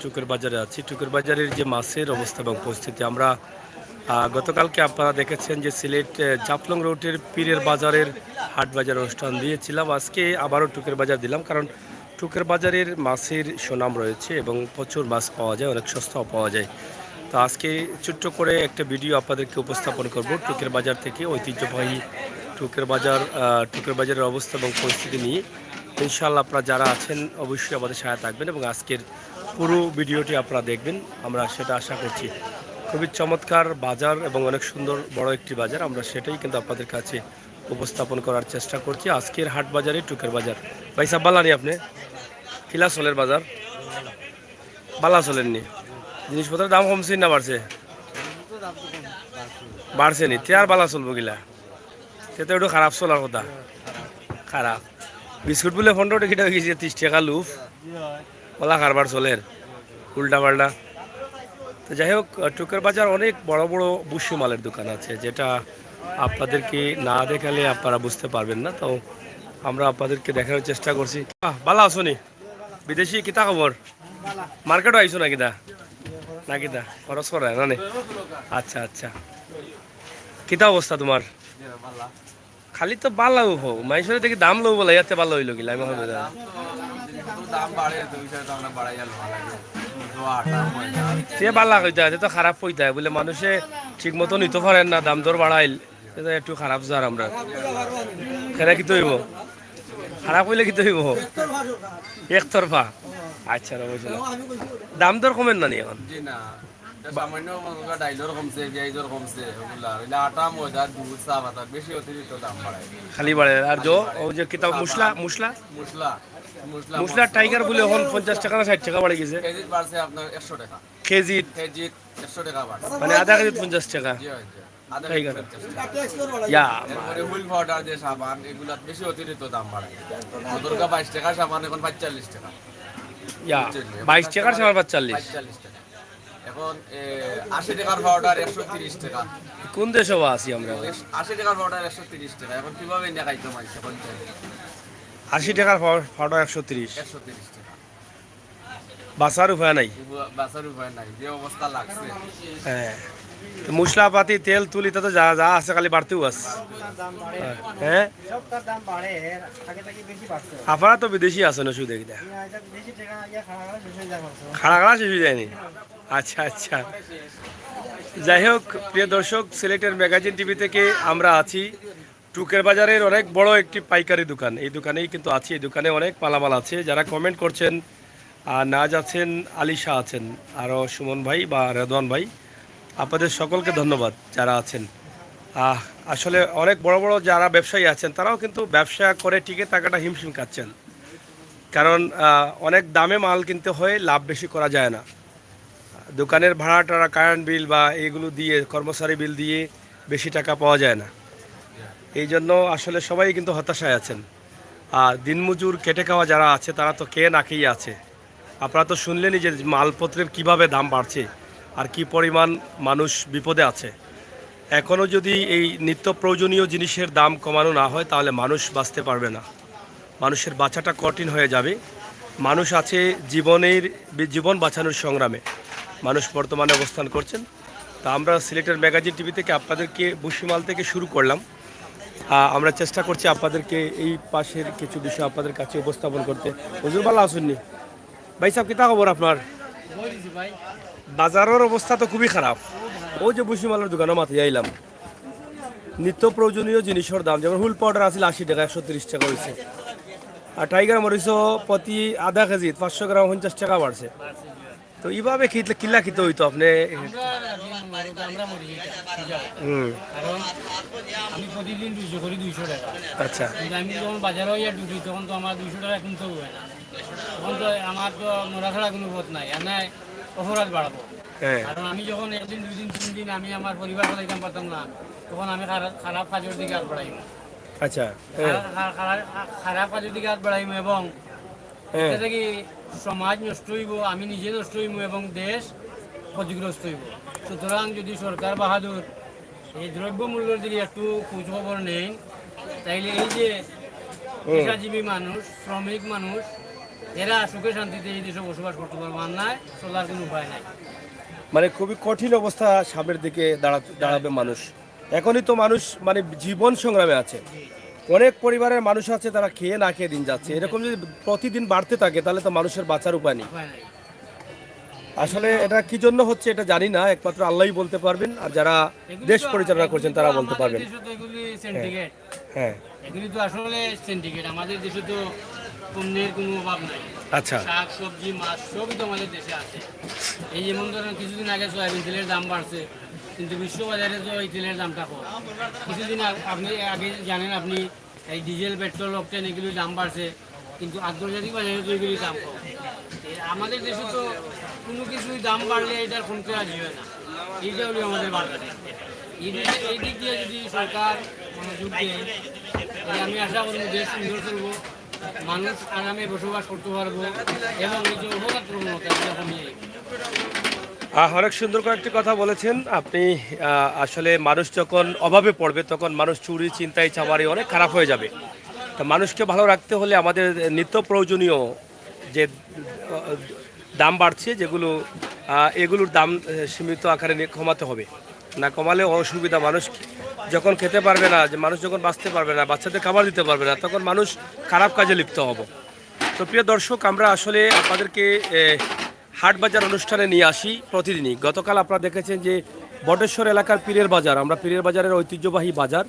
টুকের বাজারে আছি। টুকের বাজারের যে মাছের অবস্থা এবং পরিস্থিতি আমরা গতকালকে আপনারা দেখেছেন যে সিলেট জাফলং রোডের পীরের বাজারের হাট বাজার অনুষ্ঠান দিয়েছিলাম। আজকে আবারও টুকের বাজার দিলাম, কারণ টুকের বাজারের মাছের সুনাম রয়েছে এবং প্রচুর মাছ পাওয়া যায়, অনেক সস্তাও পাওয়া যায়। তো আজকে ছোট্ট করে একটা ভিডিও আপনাদেরকে উপস্থাপন করব টুকের বাজার থেকে, ঐতিহ্যবাহী টুকের বাজারের অবস্থা এবং পরিস্থিতি নিয়ে। ইনশাআল্লাহ আপনারা যারা আছেন অবশ্যই আমাদের সহায়তা থাকবেন এবং আজকের পুরো ভিডিওটি আপনারা দেখবেন, আমরা সেটা আশা করছি। খুবই চমৎকার বাজার এবং অনেক সুন্দর বড় একটি বাজার, আমরা সেটাই কিন্তু আপনাদের কাছে উপস্থাপন করার চেষ্টা করছি। আজকের হাট বাজারে টুকের বাজার। ভাই সাহেব বালানি আপনি কিলা চলের বাজার বালা চলেননি? জিনিসপত্রের দাম কমছে না বাড়ছে? বাড়ছে নি? তে আর বালা চলবো গিলা, সে তো একটু খারাপ চলার কথা। খারাপ বিস্কুট বলে 15 টাকা হয়ে গেছে, 30 টাকা লুফ ওলা কারবার চলের উল্টা পাল্টা। তো যাই হোক, টুকের বাজার অনেক বড় বড় বুসি মালের দোকান আছে, যেটা আপনাদেরকে না দেখালে আপনারা বুঝতে পারবেন না। তো আমরা আপনাদেরকে দেখানোর চেষ্টা করছি। ভালো আছো নি? বিদেশি কিতা খবর? মার্কেটও আইছো না কিতা? না কিতা খরচ করা না নে? আচ্ছা আচ্ছা, কিতা অবস্থা তোমার? খালি তো বালাও হো মাইসরে দেখি দাম লও বলে ইয়াতে ভালো হইলো গিলা। আমি সে বালা কইতা তো খারাপ কইতা বলে মানুষে ঠিক মতো নিতে পারেন না, দাম দর বাড়াইল একটু খারাপ যার আমরা কেনা কি হইব? খারাপ হইলে কি হইব? একতরফা। আচ্ছা দাম দর কমেন না নি এখন? খালি বাড়ে আর যে কিতাব মুসলা মুসলা মুসলা টাইগার বলে এখন 50 টাকা না 60 টাকা বাড়ে গেছে কেজি। মানে আধা কেজি 50 টাকা টাইগার। ইয়া হুইল পাউডার যে সাবান এগুলা বেশি অতিরিক্ত দাম বাড়ে। দুর্গা 22 টাকা সাবান এখন 45 টাকা। ইয়া 22 টাকার সাবান 45 টাকা। এখন 80 টাকার পাউডার 130 টাকা। কোন দেশে আছি আমরা? 80 টাকার পাউডার 130 টাকা। এখন কিভাবে না খাইতে মাইছে 80 টাকার পাউডার 130 টাকা। বাসার উপায় নাই, বাসার উপায় নাই, যে অবস্থা লাগছে। হ্যাঁ, মশলাপাতি তেল তুলি তো যা যা আছে খালি বাড়তেও আছে। হ্যাঁ আপনারা তো বিদেশি আছেন, ওষুধ খাড়া খাড়া শেষ হয়ে যায়নি? আচ্ছা আচ্ছা, যাই হোক প্রিয় দর্শক, সিলেটের ম্যাগাজিন টিভি থেকে আমরা আছি। টুকের বাজারের অনেক বড় একটি পাইকারি দোকান, এই দোকানেই কিন্তু আছি। এই দোকানে অনেক মালামাল আছে। যারা কমেন্ট করছেন, নাজ আছেন, আলিশা আছেন, আরও সুমন ভাই বা রেদওয়ান ভাই, আপনাদের সকলকে ধন্যবাদ যারা আছেন। আসলে অনেক বড় বড় যারা ব্যবসায়ী আছেন তারাও কিন্তু ব্যবসা করে টিকে থাকাটা হিমশিম খাচ্ছেন, কারণ অনেক দামে মাল কিনতে হয়, লাভ বেশি করা যায় না। দোকানের ভাড়া টাড়া, কারেন্ট বিল বা এগুলো দিয়ে, কর্মচারী বিল দিয়ে বেশি টাকা পাওয়া যায় না। এই জন্য আসলে সবাই কিন্তু হতাশায় আছেন। আর দিনমজুর কেটে খাওয়া যারা আছে তারা তো কে না খেয়ে আছে। আপনারা তো শুনলেনই যে মালপত্রের কিভাবে দাম বাড়ছে আর কি পরিমাণ মানুষ বিপদে আছে। এখনও যদি এই নিত্য প্রয়োজনীয় জিনিসের দাম কমানো না হয় তাহলে মানুষ বাঁচতে পারবে না, মানুষের বাঁচাটা কঠিন হয়ে যাবে। মানুষ আছে জীবন বাঁচানোর সংগ্রামে, মানুষ বর্তমানে অবস্থান করছেন। তা আমরা সিলেটের ম্যাগাজিন টিভি থেকে আপনাদেরকে বুসিমাল থেকে শুরু করলাম। আমরা চেষ্টা করছি আপনাদেরকে এই পাশের কিছু বিষয় আপনাদের কাছে উপস্থাপন করতে। হুজুর ভালো আসুননি? ভাই সাহেব কিতা খবর আপনার? বাজারের অবস্থা তো খুবই খারাপ। ওই যে বুসিমালের দোকানে মাথায় আইলাম, নিত্য প্রয়োজনীয় জিনিসের দাম যেমন হুইল পাউডার আছিল 80 টাকা, 130 টাকা হয়েছে। আর টাইগার মরিচও প্রতি আধা কেজি 500 গ্রাম 50 টাকা বাড়ছে। তো এইভাবে কিলা খেতে হইতো আপনি? আচ্ছা, আমি যখন বাজারে হইয়া ঢুকি তখন তো আমার 200 টাকা কিনতে হবে না। তখন তো আমার তো মরা ছাড়া কোনো পথ নাই, আর অপরাধ বাড়াবো। কারণ আমি যখন 1 দিন 2 দিন 3 দিন আমি আমার পরিবার চালাইতাম পারতাম না, তখন আমি খারাপ কাজের দিকে হাত বাড়াইব। আচ্ছা, খারাপ কাজের দিকে হাত বাড়াইব এবং এটা কি সমাজ নষ্ট হইব, আমি নিজে নষ্ট হইব এবং দেশ ক্ষতিগ্রস্ত হইব। সুতরাং যদি সরকার বাহাদুর এই দ্রব্যমূল্যের দিকে একটু খোঁজ খবর নেন, তাইলে এই যে পেশাজীবী মানুষ, শ্রমিক মানুষ, এরা সুখে শান্তিতে এই দেশে বসবাস করতে পারবো, আর নাই চলার কোনো উপায় নাই। মানে খুবই কঠিন অবস্থা, সামনের দিকে দাঁড়াবে মানুষ। এখনই তো মানুষ মানে জীবন সংগ্রামে আছে। অনেক পরিবারের মানুষ আছে তারা খেয়ে না খেয়ে দিন যাচ্ছে। এরকম যদি প্রতিদিন বাড়তে থাকে তাহলে তো মানুষের বাঁচার উপায় নেই। উপায় নাই। আসলে এটা কি জন্য হচ্ছে এটা জানি না, একমাত্র আল্লাহই বলতে পারবেন, আর যারা দেশ পরিচালনা করছেন তারা বলতে পারবেন। আমাদের দেশে তো এগুলি সিন্ডিকেট, হ্যাঁ, এগুলি তো আসলে সিন্ডিকেট। আমাদের দেশে তো পণ্যের কোনো অভাব নাই। আচ্ছা, শাক সবজি মাছ সবই তো আমাদের দেশে আছে। এই যেমন ধরেন কিছুদিন আগে সয়াবিন তেলের দাম বাড়ছে, কিন্তু বিশ্ববাজারে তো এই তেলের দামটা কম। কিছুদিন আপনি আগে জানেন, আপনি এই ডিজেল পেট্রোল অকটেন এগুলির দাম বাড়ছে, কিন্তু আন্তর্জাতিক বাজারে তো এগুলির দাম কম। আমাদের দেশে তো কোনো কিছুই দাম বাড়লে এটার শুনতে রাজি হয় না। এইটা হলো আমাদের বাজারে। এই দিক দিয়ে যদি সরকার মনোযোগ দেয়, তাহলে আমি আশা করি দেশ সুন্দর চলবো, মানুষ আরামে বসবাস করতে পারবো এবং এই যে অবকাত প্রবণতা এটা কমিয়ে যাবে। অনেক সুন্দর করে একটি কথা বলেছেন আপনি। আসলে মানুষ যখন অভাবে পড়বে তখন মানুষ চুরি চিন্তাই চামারি অনেক খারাপ হয়ে যাবে। তা মানুষকে ভালো রাখতে হলে আমাদের নিত্য প্রয়োজনীয় যে দাম বাড়ছে, যেগুলো এগুলোর দাম সীমিত আকারে কমাতে হবে। না কমালে অসুবিধা। মানুষ যখন খেতে পারবে না, যে মানুষ যখন বাঁচতে পারবে না, বাচ্চাদের খাবার দিতে পারবে না, তখন মানুষ খারাপ কাজে লিপ্ত হবে। তো প্রিয় দর্শক, আমরা আসলে আপনাদেরকে হাট বাজার অনুষ্ঠানে নিয়ে আসি প্রতিদিনই। গতকাল আপনারা দেখেছেন যে বটেশ্বর এলাকার পীরের বাজার, আমরা পীরের বাজারের ঐতিহ্যবাহী বাজার,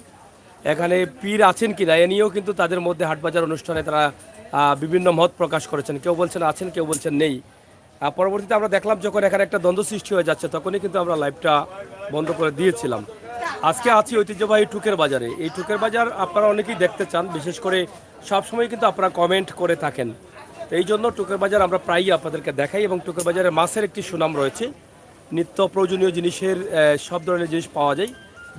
এখানে পীর আছেন কিনা এ নিয়েও কিন্তু তাদের মধ্যে হাট বাজার অনুষ্ঠানে তারা বিভিন্ন মত প্রকাশ করেছেন। কেউ বলছেন আছেন, কেউ বলছেন নেই। পরবর্তীতে আমরা দেখলাম যখন এখানে একটা দ্বন্দ্ব সৃষ্টি হয়ে যাচ্ছে, তখনই কিন্তু আমরা লাইভটা বন্ধ করে দিয়েছিলাম। আজকে আছি ঐতিহ্যবাহী টুকের বাজারে। এই টুকের বাজার আপনারা অনেকেই দেখতে চান, বিশেষ করে সবসময় কিন্তু আপনারা কমেন্ট করে থাকেন। তো এই জন্য টুকের বাজার আমরা প্রায়ই আপনাদেরকে দেখাই, এবং টুকের বাজারে মাছের একটি সুনাম রয়েছে। নিত্য প্রয়োজনীয় জিনিসের সব ধরনের জিনিস পাওয়া যায়,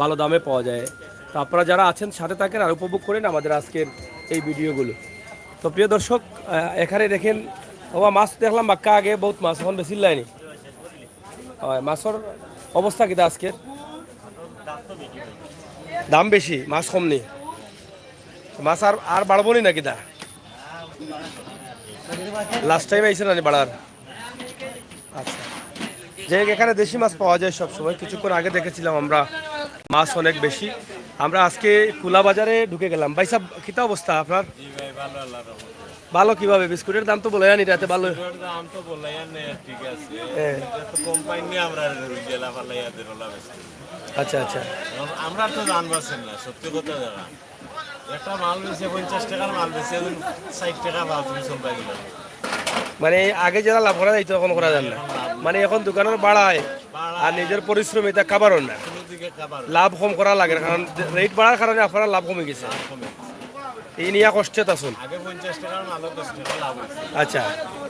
ভালো দামে পাওয়া যায়। তো আপনারা যারা আছেন সাথে থাকেন আর উপভোগ করেন আমাদের আজকের এই ভিডিওগুলো। তো প্রিয় দর্শক, এখানে দেখেন বাবা মাছ দেখলাম বাক্কা আগে বহুত মাছ, এখন বেশি লাইনি। মাছের অবস্থা কিটা আজকের? দাম বেশি, মাছ কম নেই। মাছ আর বাড়বো নি নাকি? দা লাস্ট টাইম আইসে না বাড়ার? আচ্ছা, যে এখানে দেশি মাছ পাওয়া যায় সব সময়। কিছুক্ষণ আগে দেখেছিলাম আমরা মাছ অনেক বেশি। আমরা আজকে কুলা বাজারে ঢুকে গেলাম। ভাই সাহেব, কিতা অবস্থা আপনার? ভালো কিভাবে? বিস্কুটের দাম তো বলে আনি রাতে ভালো। দাম তো বললাই না, ঠিক আছে, তো কোম্পানি আমরা জেলা ফালাইয়াদের ওলা বেশি। আচ্ছা আচ্ছা, আমরা তো জানবাছেন না, সত্যি কথা জানা। একটা মাল বেশি 50 টাকার মাল বেশি, এখন 60 টাকা ভাব তুমি চলবা গেল। মানে আগে যারা লাভ করা যাইতো এখন করা যায় না। মানে এখন দোকানের বাড়ায় আর নিজের পরিশ্রম এটা খাবারও না, কোনো দিকে খাবার লাভ কম করা লাগে, কারণ রেট বাড়ার কারণে আপনার লাভ কমে গেছে। কমে। এই নিয়ে কষ্টে আসুন। আগে 50 টাকার মালও 10 টাকা লাভ হয়েছে, আচ্ছা,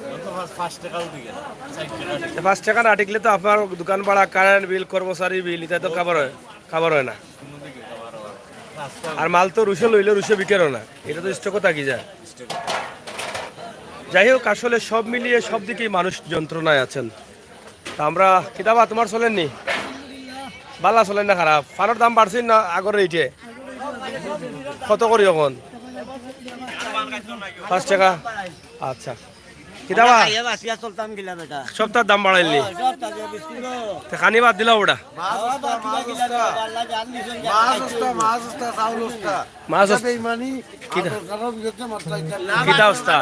এখন তো 5 টাকাও দিকে 60 টাকা 5 টাকা না টিকলে তো আপনার দোকান ভাড়া, কারেন্ট বিল, কর্মচারী বিল, এটা তো খাবার হয় না। কোনো দিকে খাবার হয় রাস্তা আর মাল তো রুশে লইলে রুশে বিকেরও না, এটা তো স্টকও থাকি যায়। যাই হোক, আসলে সব মিলিয়ে সব দিকেই মানুষ যন্ত্রণায় আছেন। তা আমরা কিতাবা তোমার চলেননি? বালা চলেন না খারাপ? ফানোর দাম বাড়ছে না আগর রেটে? কত করি এখন? 5 টাকা। আচ্ছা, কিতাবা সপ্তাহ দাম বাড়াইলি? খানি বাদ দিলা ওটা? মাছ কিতা অবস্থা?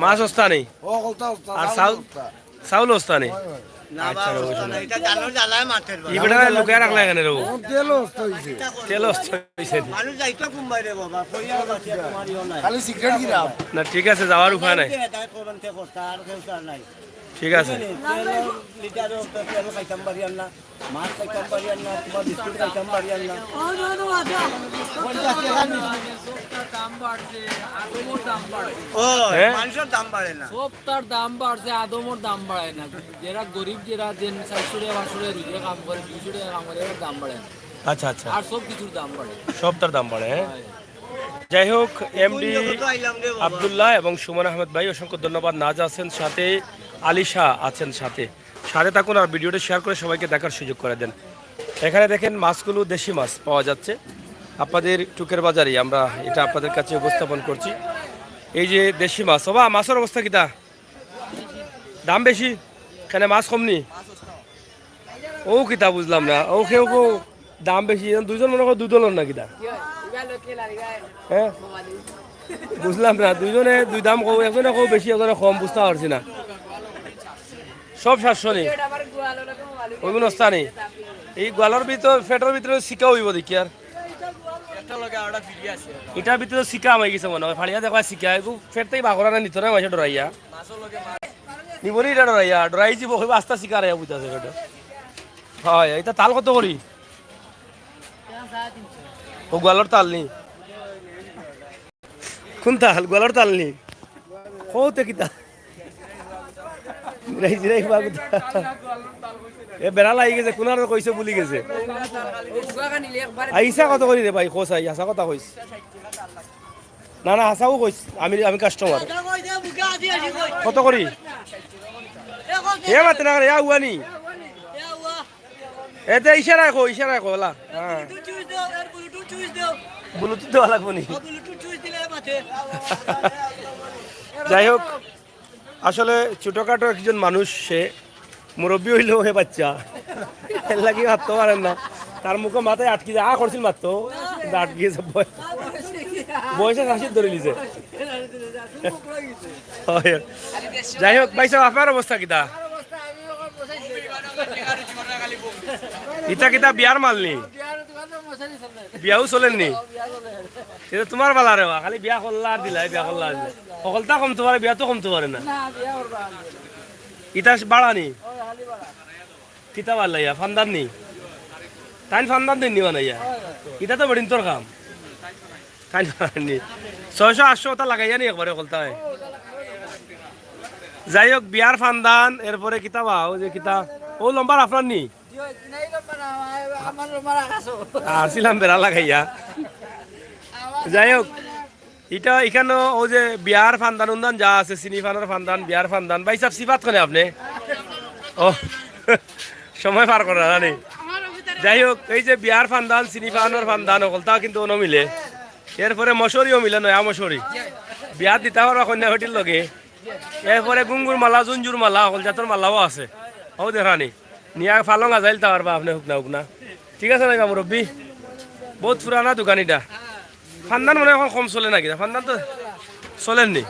মাছ অবস্থা নেই আর চাউল অবস্থা নেই। আচ্ছা, ইবেটা লুকায় রাখলা এখানে রবো? তেল অবস্থা হয়েছে না? ঠিক আছে, যাওয়ার উপায় নাই। ঠিক আছে, মানুষের দাম বাড়ে না, সব তার দাম বাড়ছে, আদমর দাম বাড়ায় না। যারা গরিব, যারা দিন 400 টাকা 500 টাকা রুজে কাম করে, 200 টাকা কাম করে, এর দাম বাড়ে না। আচ্ছা আচ্ছা, আর সব কিছুর দাম বাড়ে, সব তার দাম বাড়ে। যাই হোক, এমডি আব্দুল্লাহ এবং সুমন আহমেদ ভাই অসংখ্য ধন্যবাদ। নাজ আছেন সাথে, আলিশা আছেন সাথে। সাথে থাকুন আর ভিডিওটা শেয়ার করে সবাইকে দেখার সুযোগ করে দেন। এখানে দেখেন মাছগুলো দেশি মাছ পাওয়া যাচ্ছে আপনাদের টুকের বাজারেই। আমরা এটা আপনাদের কাছে উপস্থাপন করছি। এই যে দেশি মাছ বা মাছের অবস্থা কিতা দাম বেশি কেন মাছ কমনি ও কিতা বুঝলাম না ও কেউ কেউ দাম বেশি দুজন মনে করো দুদলের না কিতা হ্যাঁ বুঝলাম না দুইজনে দুই দাম কম একজনে কম বেশি একজনে কম বুঝতে পারছি না সব 700 নেই ওই অবস্থা নেই এই গোয়ালের ভিতর ফেটের ভিতরে শিকা হইব দেখি আর এটার ভিতরে শিকা আমাই গেছে মনে হয় ফাড়িয়া দেখা শিকা এগু ফেটতেই বাঘরা না নিত না মাসে ডরাইয়া নিবনি এটা ডরাইয়া ডরাই যাব আস্তা শিকা রাইয়া বুঝাছে ফেটে হয় এটা তাল কত করি ও গোয়ালের তাল নি কোন তাল গোয়ালের তাল নি কৌতে কিতা এ বেড়া লাগি গেছে কোনার কইছে বুলি গেছে আইসা কত করি রে ভাই কোচ আই আসা কথা কইস না না হাসাও কইস আমি আমি কাস্টমার কত করি এ মাতে না ইয়া হুয়ানি এতে ইশারা কো লা হ্যাঁ ব্লুটুথ দেওয়া লাগবো নি যাই হোক আসলে ছোটখাটো একজন মানুষ সে মুরব্বী হইলেও হে বাচ্চা এর লাগি ভাবতে পারেন না তার মুখে মাথায় আটকে যায় করছিল মাত্র কিন্তু আটকে গেছে বয়সে হাসির ধরে নিছে যাই হোক ভাই সাহেব আপনার অবস্থা কিতা ইটা কিতা বিয়ার মাল নি বিয়াও চলেননি এটা তোমার বালা রে খালি বিয়া করলা আর দিলাই বিয়া করলা আর দিলাই সকলটা কমতে পারে বিয়া তো কমতে পারে না ইটা বাড়া নি কিতা ভাল লাইয়া ফান্দার নি তাই ফান্দার দিন নিবা নাইয়া ইটা তো বেড়িন তোর কাম তাই নি 600-800 ওটা লাগাইয়া নি একবারে কলতা যাই হোক বিয়ার ফান্দান এরপরে কিতা বাও যে কিতা ও লম্বার আপনার নি আসছিলাম বেড়া লাগাইয়া যাই হোক এটা এখানে ও যে বিয়ার ফান্দান উন্দান যা আছে চিনি ফানের ফান্দান বিয়ার ফান্দান ভাই সাহেব সিফাত করে আপনি ও সময় পার করা জানি যাই হোক এই যে বিয়ার ফান্দান চিনি ফানের ফান্দান ওগুলটা কিন্তু অন্য মিলে এরপরে মশরিও মিলে নয়া মশরি বিয়ার দিতে পারবা কন্যা ঘটির লগে এরপরে গুঙ্গুর মালা জুঞ্জুর মালা অকল জাতর মালাও আছে ও দেখানি নিয়া ফালং আজাইল তা পারবা আপনি হুক না ঠিক আছে না মুরব্বী বহুত পুরানা দোকান এটা ফান্দান মনে এখন কম চলে নাকি ফান্দান তো চলেননি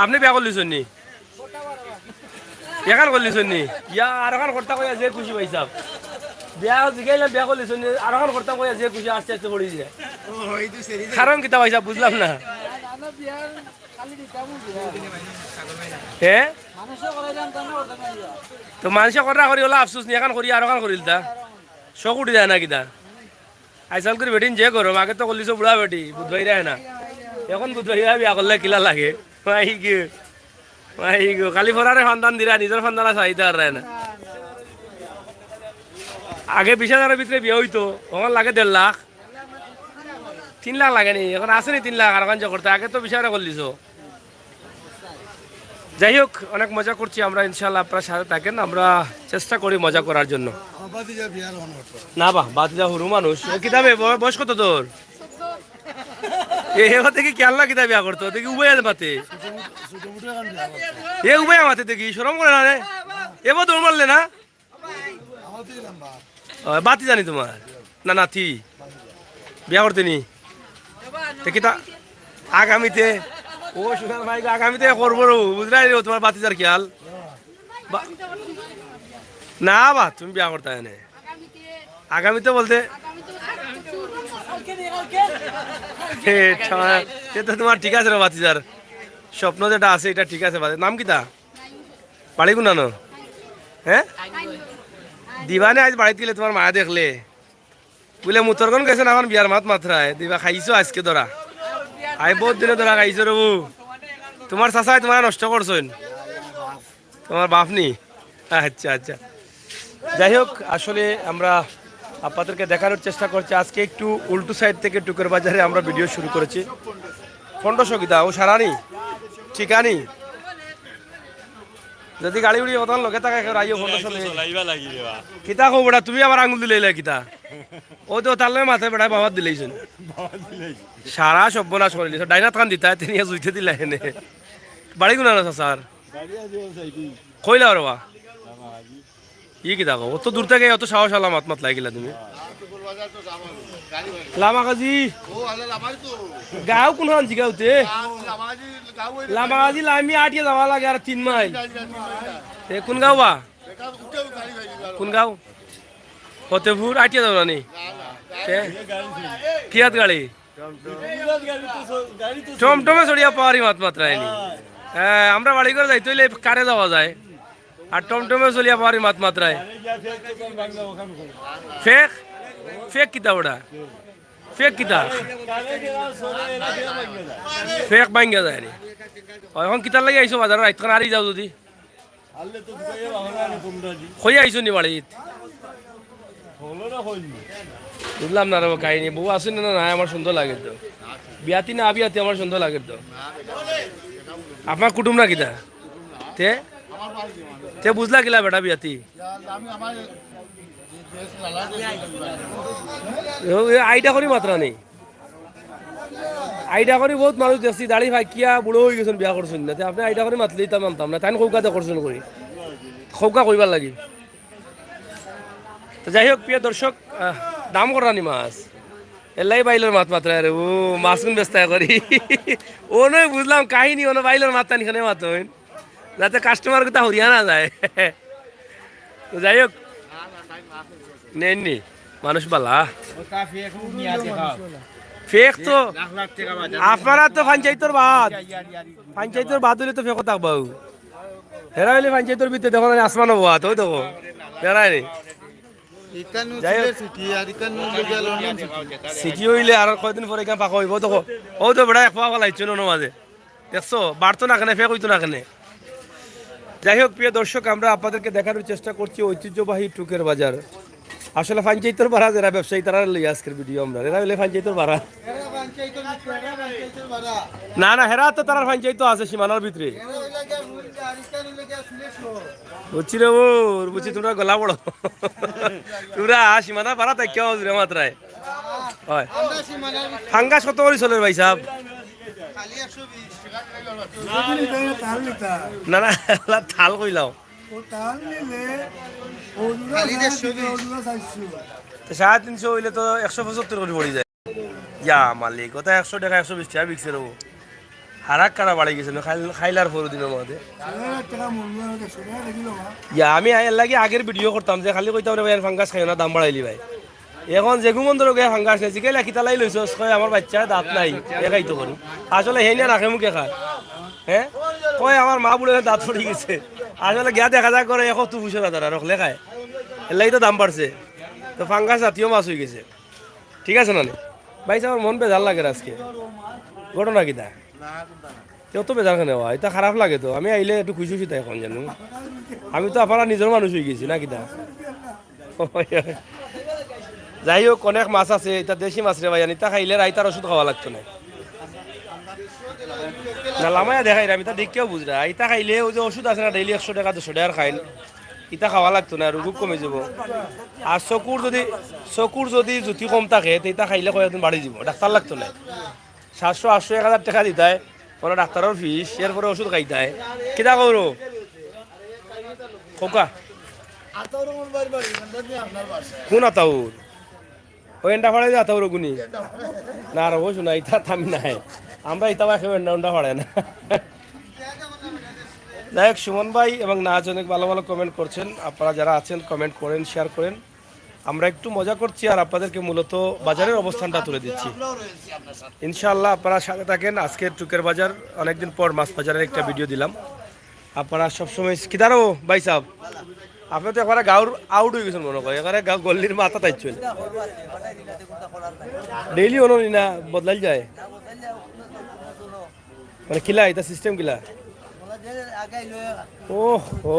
আপনি বিয়া করলিছেন নি এখান করলিছেন নি ইয়া আর এখন কর্তা কইয়া যে খুশি পাইছা বিয়া জিগাইলে বিয়া করলিছেন নি আর এখন কর্তা কইয়া যে খুশি আস্তে আস্তে পড়ি যায় কারণ কিতা পাইছা বুঝলাম না হে তো মানুষে করা করি ওলা আফসোস নি এখন করি আর এখন করিল তা শখ উঠে যায় না কিতা আইসাল করে বেটিন যে করো আগে তো করলিছ বুড়া বেটি বুধবাই রায় না এখন বুধবাই বিয়া করলে কিলা লাগে খালি ফরারে সন্তান দিরা নিজের সন্তান চাহিদা আর না আগে 20,000-এর ভিতরে বিয়ে হইতো এখন লাগে 1.5 লাখ 3 লাখ লাগে নি এখন আছে নি 3 লাখ আর এখন যে করতে আগে তো 20,000 করলিছ যাই হোক অনেক মজা করছি আমরা ইনশাল্লাহ আপনার সাথে থাকেন আমরা চেষ্টা করি মজা করার জন্য না বাহ বাতিজা হুরু মানুষ কিতাবে বয়স কত তোর এবার দেখি কেয়াল্লা কিতা বিয়া করতো দেখি উভয় মাতে এ উভয় মাতে দেখি সরম করে না রে এবার দৌড় মারলে না বাতি জানি তোমার না নাতি বিয়া করতে নি দেখি তা আগামীতে ও সুনার ভাই আগামীতে করবো বুঝলাই তোমার বাতিজার খেয়াল না বা তুমি বিয়া করতে না আগামীতে বলতে তোমার ঠিক আছে রে বাতিজার স্বপ্ন যেটা আছে এটা ঠিক আছে নাম কিতা বাড়ি গুনানো হ্যাঁ দিবানে আজ বাড়িতে গেলে তোমার মায়া দেখলে বলে মুতরগন গেছে না এখন বিয়ার মাত মাত্রায় দিবা খাইছো আজকে ধরা আই বহুত দিনে ধরা খাইছো রে বউ তোমার চাচাই তোমার নষ্ট করছেন তোমার বাপ নি আচ্ছা আচ্ছা যাই হোক আসলে আমরা আপনাদেরকে দেখানোর চেষ্টা করছি আজকে একটু উল্টো সাইড থেকে টুকের বাজারে আমরা ভিডিও শুরু করেছি ফন্ডশো কিতা ও সারানি ঠিকানি যদি গাড়ি উড়ি কথা লগে থাকে আইও ফন্ডশো কিতা কো বড়া তুমি আবার আঙুল দিলে কিতা ও তো তাহলে মাথায় বেড়ায় বাবার দিলেইছেন সারা সব্যনাশ করে দিয়েছে ডাইনাত খান দিতা তিনি জুইতে দিলা এনে বাড়ি গুনা না স্যার কইলা রে বা ই কি দেখো অত দূর থেকে অত সাহস আলাম মাত লাগিলা তুমি লামাকাজি গাঁও কোনখান জিগাওতে লামাকাজি লামি আটিয়ে যাওয়া লাগে আর 3 মাইল কোন গাঁও বা কোন গাঁও ফতেপুর আটিয়ে যাও না কিয়াত গাড়ি টমটমে চড়িয়া পাওয়ারি মাত্রায় নি হ্যাঁ আমরা বাড়ি করে যাইতে হইলে কারে যাওয়া যায় আর টমটমে চলিয়া পাওয়ারি মাত্রায় ফেক ফেক কিতা ওটা ফেক কিতা ফেক ভাঙ্গা যায় নি এখন কিতার লাগে আইসো বাজার রাইতখান আরি যাও যদি কই আইসো নি বাড়িত বুঝলাম না রে কাহিনী বউ আসেন না না আমার সুন্দর লাগে তো বিয়াতি না আবিয়াতি আমার সুন্দর লাগে তো আপনার কুটুম না কিতা তে তে বুঝলা কিলা বেটা বিয়াতি আইডা করি মাত্রা নেই আইডা করি বহুত মানুষ দেখছি দাড়ি ফাঁকিয়া বুড়ো হয়ে গেছেন বিয়া করছেন না আপনি আইডা করে মাতলেই তা মানতাম না তাই খৌকাতে করছেন করি খৌকা কইবার লাগি তো যাই হোক প্রিয় দর্শক দাম করানি মাছ এলাই বাইলের মাত মাত্রা রে ও মাছ কোন ব্যস্ত করি ও নয় বুঝলাম কাহিনী ও বাইলের মাত্রা নিখানে মাত যাতে কাস্টমার কথা হরিয়া না যায় তো যাই হোক নেননি মানুষ বালা ফেক তো আপনারা তো পঞ্চায়েতর বাদ হলে তো ফেক থাকবো হেরা হইলে পঞ্চায়েতর ভিতরে দেখো আসমান হবো তো দেখো হেরাই নি সিটি হইলে আর কয়দিন পরে কেন পাকা হইব দেখো ও তো বেড়া এক পাওয়া লাগছে না মাঝে দেখছো বাড়তো না কেন ফেক হইতো না কেন যাই হোক প্রিয় দর্শক আমরা আপনাদেরকে দেখানোর চেষ্টা করছি ঐতিহ্যবাহী টুকের বাজার আসলে পঞ্চায়েতের ভাড়া যারা ব্যবসায়ী তারা লই আজকের ভিডিও আমরা এরা হইলে পঞ্চায়েতের ভাড়া না না হেরা তো তারা পঞ্চায়েত আছে সীমানার ভিতরে বুঝছি রে ওর বুঝছি তোমরা গলা বড় তোমরা সীমানা ভাড়া তাই কেউ রে মাত্রায় হয় ফাঙ্গাস কত করে চলে ভাই সাহেব না না থাল কইলাও 350 হইলে তো 175 করে পড়ে যায় ইয়া মালিক ওটা 100 টাকা 120 টাকা বিকছে রে হারাক কারা বাড়ি গেছে খাইলার পর দিনের মধ্যে ইয়া আমি লাগে আগের ভিডিও করতাম যে খালি কইতাম রে ভাই ফাঙ্গাস খাইও না দাম বাড়াইলি ভাই এখন যে গুমন্দর গে ফাঙ্গাস নেছি কে লাখি তালাই লইছস কয় আমার বাচ্চা দাঁত নাই একাই তো করি আসলে হেই না রাখে মুখে খায় হ্যাঁ কয় আমার মা বুড়ে দাঁত পড়ে গেছে আসলে গিয়া দেখা যায় করে 120 টাকা রখলে খায় এর লাগি তো দাম বাড়ছে তো ফাঙ্গাস জাতীয় মাছ হয়ে গেছে ঠিক আছে না ভাই আমার মন বেজার লাগে আজকে ঘটনা কিতা কেউ তো বেজার খানে হয় এটা খারাপ লাগে তো আমি আইলে একটু খুশি খুশি তাই এখন জানো আমি তো আপনারা নিজের মানুষ হয়ে গেছি না কিতা যাই হোক অনেক মাছ আছে এটা দেশি মাছ রে ভাই এটা খাইলে রাইতার ওষুধ খাওয়া লাগতো না না লামায়া দেখাই আমি তা দেখতেও বুঝরা ইটা খাইলে ওই যে ওষুধ আছে না ডেইলি 100 টাকা 200 টাকার খাইন ইটা খাওয়া লাগতো না রোগ কমে যাব আর চকুর যদি জুতি কম থাকে ইটা খাইলে কয়েকদিন বাড়ি যাব ডাক্তার লাগতো না 700 800 1000 টাকা দিতায় কোনো ডাক্তারের ফিস এরপরে ওষুধ খাইতায় কিতা করো খোকা কোন আতাউর ওই এন্ডা ফাড়াই যে আতাউর গুনি না আর ও শোনা ইটা থামি নাই আমরা ইতা বা খেয়ে এন্ডা ফাড়াই না যাই হোক সুমন ভাই এবং নাজ অনেক ভালো ভালো কমেন্ট করছেন আপনারা যারা আছেন কমেন্ট করেন শেয়ার করেন আমরা একটু মজা করছি আর আপনাদেরকে মূলত বাজারের অবস্থানটা তুলে দিচ্ছি ইনশাআল্লাহ আপনারা সাথে থাকেন আজকের টুকের বাজার অনেকদিন পর মাছ বাজারের একটা ভিডিও দিলাম আপনারা সবসময় কিদারো ভাই সাহেব আপনি তো একবারে গাঁর আউট হয়ে গেছেন মনে করেন এবারে গল্লির মাথা তাইছেন ডেইলি হলো না বদলাল যায় মানে কিলা এটা সিস্টেম কিলা ও ও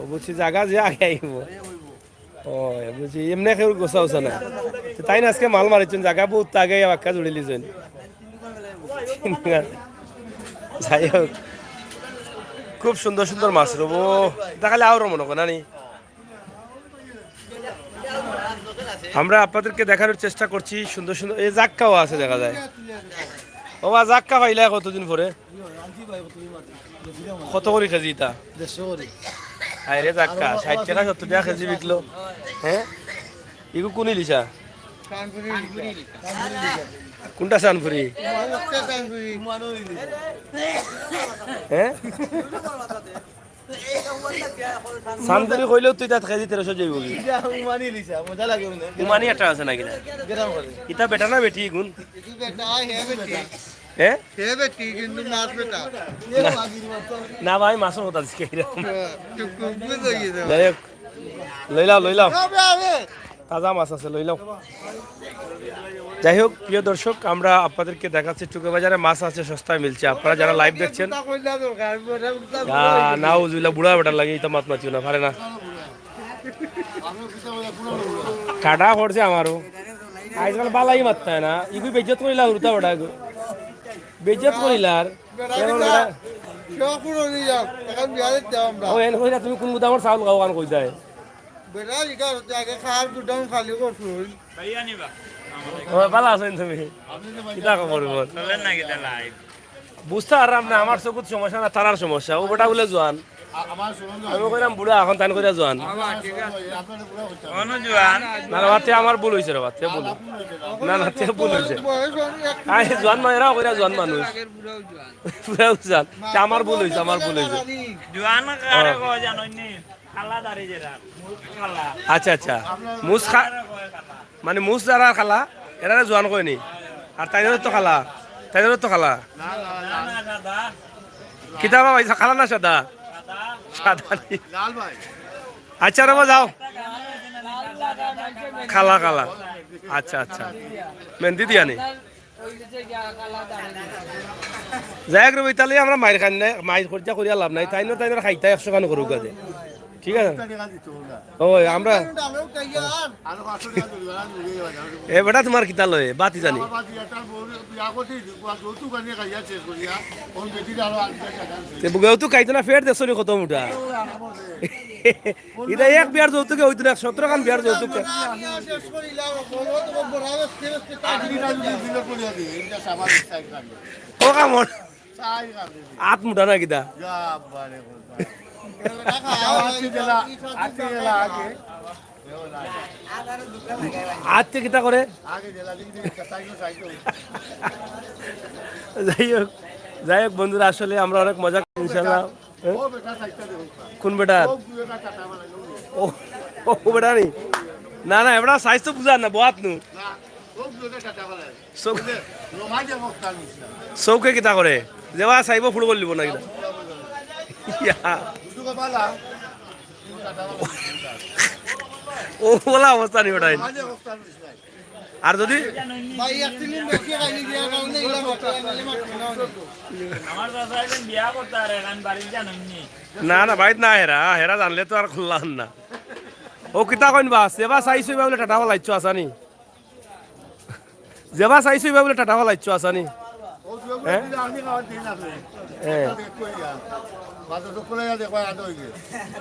বুঝছি জায়গা যে আগে আইব ও বুঝছি এমনি কেউ গোসা উসা না তাই না আজকে মাল মারিছেন জায়গা বহুত আগে বাক্কা জুড়ে লিছেন যাই হোক খুব সুন্দর সুন্দর মাছ রবো এটা খালি আরো মনে করেন আমরা আপনাদেরকে দেখানোর চেষ্টা করছি সুন্দর সুন্দর এই জাক্কাও আছে দেখা যায়। ও মা জাক্কা পাইলা কতদিন পরে? কত করে কেজি তা? আরে জাক্কা 60 টাকা 70 টাকা কেজি বিকলো। হ্যাঁ ইগু কোনি লিসা? কোনটা সানপুরি? হ্যাঁ সানপুরি কইলেও তুই তাত কেজি 1300 যাইব কি? উমানি একটা আছে নাকি না? ইতা বেটা না বেটি গুণ? হ্যাঁ না ভাই মাছের কথা আজকে এরকম। যাই হোক, লই লাও তাজা মাছ আছে, লই লাও। যাই হোক প্রিয় দর্শক, আমরা আপনাদেরকে দেখাচ্ছি টুকে বাজারে মাছ আছে, সস্তায় মিলছে। আপনারা যারা লাইভ দেখছেন না উজুলা বুড়া বেটার লাগে এটা মাত মাতিও না পারে না, কাটা পড়ছে আমারও আজকাল বালাই মারতে হয় না। ইগু বেজত করিলা উড়তা বেটা বেজত করিলার তুমি কোন গুদামর চাউল খাও কান কই যায় ভালো আছেন তুমি? কিতা খবর বল? বুঝতে পারলাম না, আমার চকুত সমস্যা না তারার সমস্যা। ও বেটা বলে জোয়ান, আমি কইলাম বুড়া এখন তান কইরা জোয়ান। না বাতে আমার ভুল হইছে রে, বাতে ভুল না না তে ভুল হইছে। আই জোয়ান মায়েরা কইরা জোয়ান মানুষ পুরা জোয়ান, তে আমার ভুল হইছে, আমার ভুল হইছে। জোয়ান কারে কয় জানোনি? খালা দাড়ি যেরা খালা। আচ্ছা আচ্ছা, মুস খা মানে মুস যারা খালা এরা জোয়ান কয়নি, আর তাইদের তো খালা, তাইদের তো খালা। কিতাবা ভাই খালা না সাদা? সাদা নি। আচ্ছা রে যাও খালা খালা। আচ্ছা আচ্ছা, মেহেন্দি দিয়া নি যাই হোক তাহলে আমরা মায়ের খান নাই, মায়ের খরচা করিয়া লাভ নাই। তাই তাই খাইতে 100 খান করুক কাজে, ঠিক আছে? ও আমরা এ বেটা তোমার কিতা লয় বাতি জানি যৌতুক খাইতো না, ফের দেখছো কত মোটা। এটা এক বিয়ার যৌতুকে হইতো না, 17 খান বিয়ার যৌতুক। ও কামড় আত মোটা না কিতা আজকে কিতা করে। যাই হোক বন্ধুরা, আসলে আমরা অনেক মজা করি ইনশাআল্লাহ। কোন বেটা? ও বেটা নি না না এবার সাইজ তো বুঝা না বাত নু চৌকে কিতা করে যেবা চাইব ফুটবল লিব না কিতা ও বলা অবস্থা নি বেটা। আর যদি না না বাড়িত না হেরা হেরা জানলে তো আর খুললাম না। ও কিতা কইন বা যেবা চাইছো বলে টাটা লাইছো আসানি, যেবা চাইছো বলে টাটা লাইছো আসানি।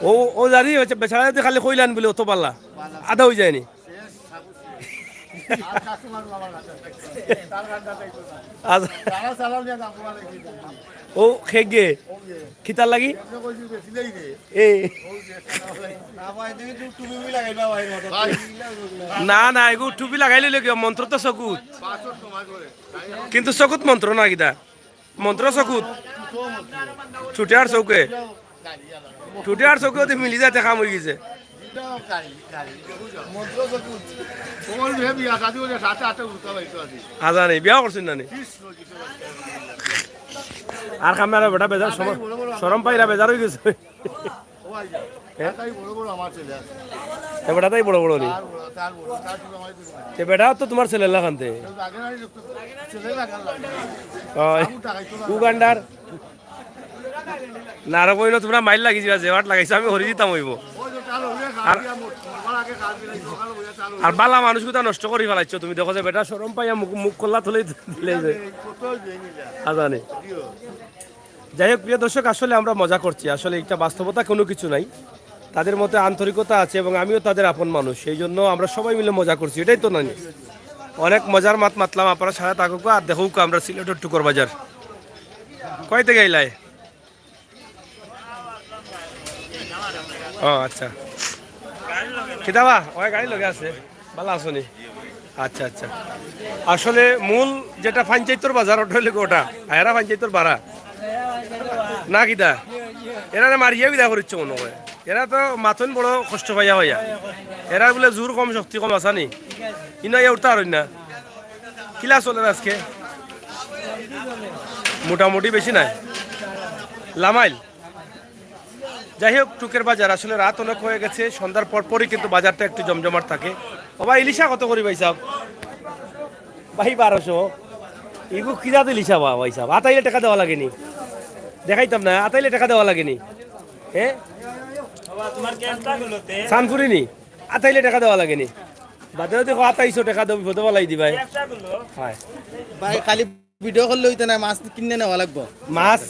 ও ও জানি বেচারা যদি খালি কইলান বলে অত পাল্লা আধা হয়ে যায়নি। ও খেগে খিতার লাগি না না এগু টুপি লাগাই লইলে কি মন্ত্র তো চকুত, কিন্তু চকুত মন্ত্র না কিতা মন্ত্র চকুত ছুটে আর চৌকে ছুটে আর চৌকে মিলি যায় কাম হয়ে গেছে। আজানি বিয়া করছেন না আর কামে আর বেটা বেজার সরম পাইরা বেজার হয়ে গেছে। বেটাটাই বড় বড় নি বেটা তো তোমার ছেলে লাগানতে উগান্ডার না আর কইলো তোমরা মাইল লাগিয়েছি জেওয়াট লাগাইছো আমি হরি দিতাম হইব। আর বালা মানুষ কোথা নষ্ট করে ফেলাইছো তুমি, দেখো যে বেটা সরম পাইয়া মুখ খোলা তুলে দিলে আজানে। যাই হোক প্রিয় দর্শক, আসলে আমরা মজা করছি, আসলে এটা বাস্তবতা কোনো কিছু নাই। তাদের মধ্যে আন্তরিকতা আছে এবং আমিও তাদের আপন মানুষ, সেই জন্য আমরা সবাই মিলে মজা করছি, এটাই তো নয়। অনেক মজার মাতলাম, আপনারা সারা থাকুক আর দেখুক আমরা সিলেটের টুকর বাজার কয় থেকে এলাই। ও আচ্ছা, কিতাবা ওই গাড়ি লগে আছে, ভালো আসনি? আচ্ছা আচ্ছা, আসলে মূল যেটা পঞ্চায়েতর বাজার ওটা হইলে ওটা, এরা পঞ্চায়েতর বাড়া না কিতা, এরা মারিয়া বিদা করিচ্ছে মনে হয়। এরা তো মাথন বড় কষ্ট পাইয়া হইয়া, এরা বলে জোর কম শক্তি কম আসানি, ইনা ইয়া উঠতে পারেন না। কিলা চলে আজকে মোটামুটি বেশি নাই লামাইল। যাই হোক, টুকের বাজার আসলে রাত অনেক হয়ে গেছে, সন্ধ্যার পরপরই কিন্তু বাজারটা একটু জমজমাট থাকে। ও ভাই ইলিশা কত করি ভাই সাহেব? ভাই 1200। এগু কি জাত ইলিশা বা ভাই সাহেব? আতাইলে টাকা দেওয়া লাগেনি, দেখাইতাম না, আতাইলে টাকা দেওয়া লাগেনি। হ্যাঁ বাবা তোমার ক্যাশটা গুলোতে সানপুরি নি, আতাইলে টাকা দেওয়া লাগেনি। বাদে দেখো 2800 টাকা দেবো বিপদে বলাই দি ভাই। ক্যাশটা গুলো হয় ভাই খালি ভিডিও করলে হইতে না, মাছ কিনে নেওয়া লাগবো। মাছ,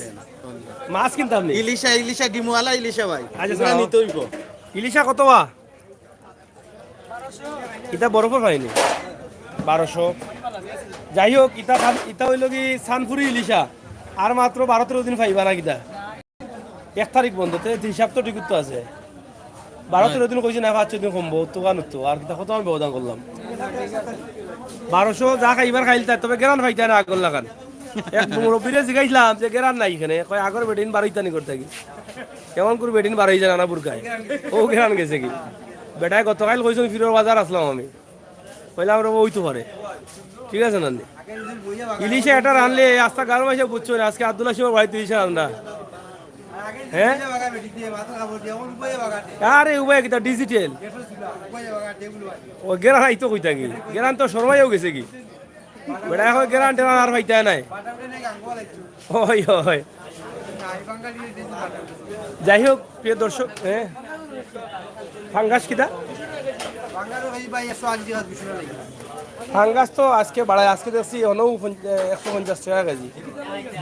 মাছ কিনতাম নি। ইলিশা ইলিশা ডিমওয়ালা ইলিশা ভাই, আচ্ছা, এগুলা যাও। নিতে হইব। ইলিশা কত বা? ইটা বরফর পাইনি 1200। যাই হোক, ইটা হইল কি সানপুরি ইলিশা, আর মাত্র 12-13 দিন পাইবা না কিতা। 1 তারিখ বন্ধতে হিসাব তো টিকিট তো আছে। 12-13 দিন কইছে না, 5-6 দিন কমবো তো গানুত। আর কিতা কত আমি ব্যবধান করলাম। 1200 যা খাইবার খাইল তাই, তবে গেরান পাইতা না আগর লাগান। এক মুরব্বীরে জিগাইছিলাম যে গেরান নাই এখানে, কয় আগর বেডিন বারইতানি করতে কি কেমন করে বেডিন বারই জানা না বুরকায়, ও গেরান গেছে কি বেটায় গতকাল কইছেন ফিরোর বাজার আসলাম আমি, কইলাম রে ওই তো পারে। ঠিক আছে না, ইলিশা এটা রানলে আস্তা গারো মাসে বুঝছো না, আজকে আব্দুল্লাহ সিংহ বাড়িতে ইলিশা রান্না। হ্যাঁ আরে উবাই কিতা ডিজিটাল ও গেরান আইতো কইতা কি, গেরান তো শর্মাইও গেছে কি বেটা, এখন গেরান টেরান আর পাইতা নাই। হয় হয়, যাই হোক প্রিয় দর্শক, হ্যাঁ ফাঙ্গাস কিতা, ফাঙ্গাস তো আজকে বাড়ায়, আজকে দেখছি 150 টাকা কেজি,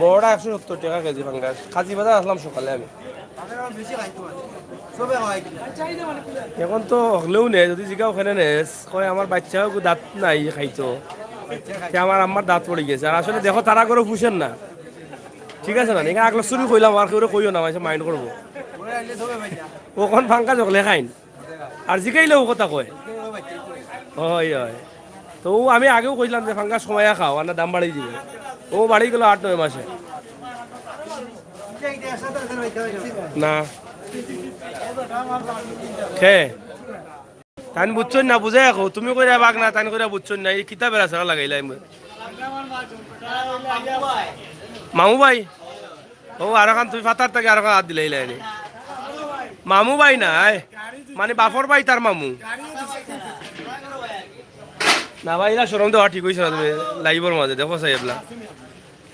বড়টা 170 টাকা কেজি ফাঙ্গাস। কাজী বাজার আসলাম সকালে আমি, এখন তো হলেও নেই, যদি জিগাও ওখানে নেস কয় আমার বাচ্চাও দাঁত নাই খাইতো, আমার আম্মার দাঁত পড়ে গেছে। আর আসলে দেখো তারা করে পুষেন না, ঠিক আছে না, এখানে আগলা শুরু করলাম আর কেউ কইও না, মাইন্ড করবো ওখান ফাঙ্কা জগলে খাইন আর জিকাইলেও কথা কয়। হয় হয়, তো আমি আগেও কইলাম যে ফাঙ্কা সময় খাও আর না দাম বাড়িয়ে দিবে, ও বাড়ি গেল 8-9 মাসে না খে তাই বুঝছই না, বুঝে রাখো তুমি কইরা বাঘ না তাই কইরা বুঝছই না, এই কিতাবের আসা লাগাইলাই মামু ভাই। ও আর এখন তুই ফাতার থেকে আর হাত দিলে মামু ভাই নাই মানে বাফর ভাই তার মামু না ভাই, এলা সরম দেওয়া ঠিক হয়েছে না তুমি লাইভর মাঝে দেখো চাই এবলা।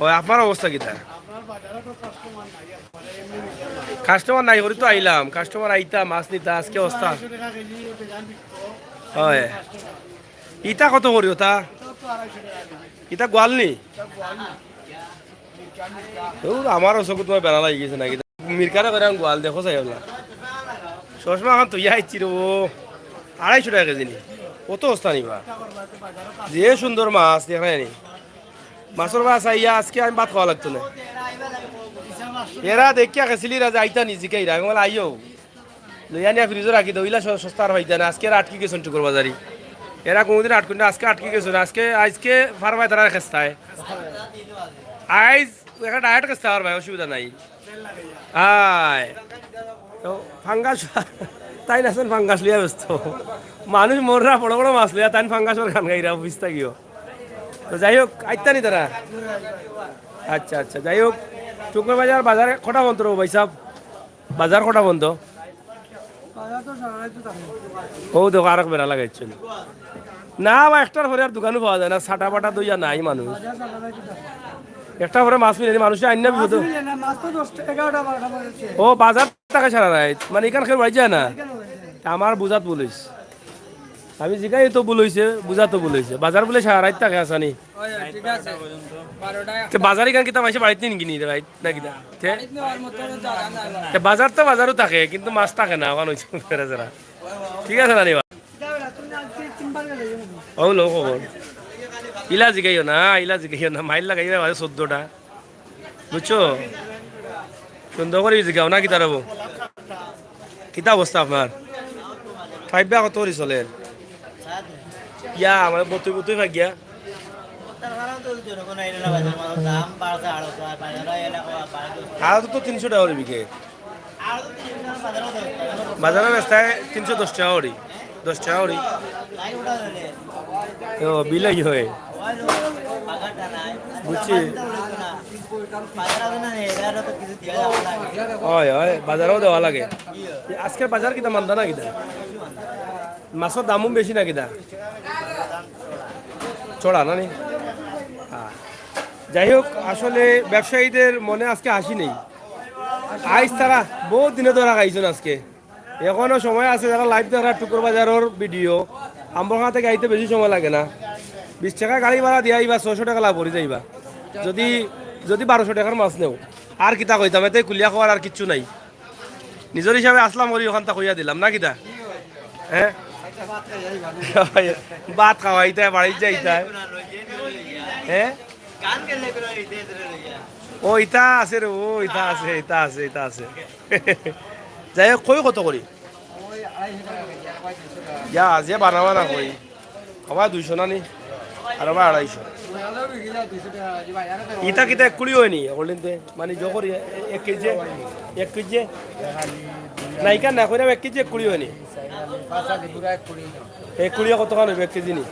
ও আপনার অবস্থা কি, কাস্টমার নাই করি তো আইলাম, কাস্টমার আইতা মাছ নিতা, আজকে অবস্থা হয়। ইটা কত করি ওটা, ইটা গোয়াল নি আমারও চকুত তোমার বেড়া লাগি গেছে নাকি, মিরকারে করে গোয়াল দেখো চাই এবলা। চশমা এখন তুই আইছি রে, ও 250 টাকা কেজি নি, কত অবস্থা নিবা, যে সুন্দর মাছ দেখায় নি, মাছের মাছ আইয়া আজকে আমি ভাত খাওয়া লাগতো না। এরা দেখিয়া গেছিলি রাজা আইতা নি জিকাই রাখ বলে আইও লইয়া নিয়া ফ্রিজে রাখি দইলা সস্তা আর হইতা না, আজকে আটকে গেছেন টুকুর বাজারি, এরা কোনোদিন আটকে না, আজকে আটকে গেছেন, আজকে ফারবাই তারা খেস্তায় আইজ একটা ডায়েট খেস্তা আর ভাই অসুবিধা নাই। আয় তো ফাঙ্গাস তাই না, ফাঙ্গাস লিয়া ব্যস্ত মানুষ মররা বড় বড় মাছ লিয়া তাই ফাঙ্গাসের খান খাইরা অফিস থাকিও। তো যাই হোক আইতানি তারা, আচ্ছা আচ্ছা, যাই হোক টুকর বাজার বাজারে কটা বন্ধ রো ভাই সাহেব, বাজার কটা বন্ধ? ও দেখো আর বেড়া লাগাইছেন না বা একটার পরে আর দোকানও পাওয়া যায় না, ছাটা পাটা দইয়া নাই মানুষ, একটা পরে মাছ মিলে মানুষ আইন না বিপদ। ও বাজার টাকা ছাড়া নাই মানে এখান খেয়ে বাড়ি যায় না, আমার বুঝাত বলিস আমি জিগাই তো বলেছে বুঝা তো বলেছে বাজার বলে সারা রাত টাকা আসানি। তো বাজারে গান কিতা মাসে বাড়িতে নিয়ে কিনি রে ভাই না কিতা বাজার তো বাজারও থাকে কিন্তু মাছ থাকে না ওখানে যারা ঠিক আছে না নিবা ও লোক খবর ইলা জিগাইও না মাইল লাগাইবে মাঝে 14টা বুঝছো সুন্দর করে জিগাও না কিতা রবো কিতা অবস্থা আপনার ফাইভ কত করে চলে ইয়া আমার বতুই বতুই ভাগ গিয়া আরো তো 300 টাকা বিকে বাজারে রাস্তায় 310 টাকা করি 10 টাকা করি ও বিলাই হয় বুঝছি হয় হয় বাজারেও দেওয়া লাগে আজকের বাজার কিতা মান্দা না কিতা মাছের দামও বেশি না কিতা চড়া না নি যাই হোক আসলে ব্যবসায়ীদের মনে আজকে হাসি নেই আইস তারা বহুত দিনে ধরা খাইছেন আজকে এখনো সময় আছে যারা লাইভ দেখা টুকুর বাজারের ভিডিও আমবরখানা থেকে আইতে বেশি সময় লাগে না 20 টাকা গাড়ি ভাড়া দিয়ে আইবা 600 টাকা লাভ করে যাইবা যদি 1200 টাকার মাছ নেও আর কিতা কইতাম এতে কুলিয়া খাওয়ার আর কিচ্ছু নাই নিজের হিসাবে আসলাম করি ওখানটা কইয়া দিলাম না কিতা হ্যাঁ ভাত খাওয়াইতে বাড়ি যাইতে হ্যাঁ ও ইটা আছে রে ও ইটা আছে যাই হোক কই কত করি যা যে বানাবা না কই আমার 200 না নি আর আমার 250 ইটা কিতা 20 হয়নি বললেনতে মানে যখন 1 কেজি না ইকা না কইরা 1 কেজি 20 হয়নি 20 কত খান 1 কেজি নি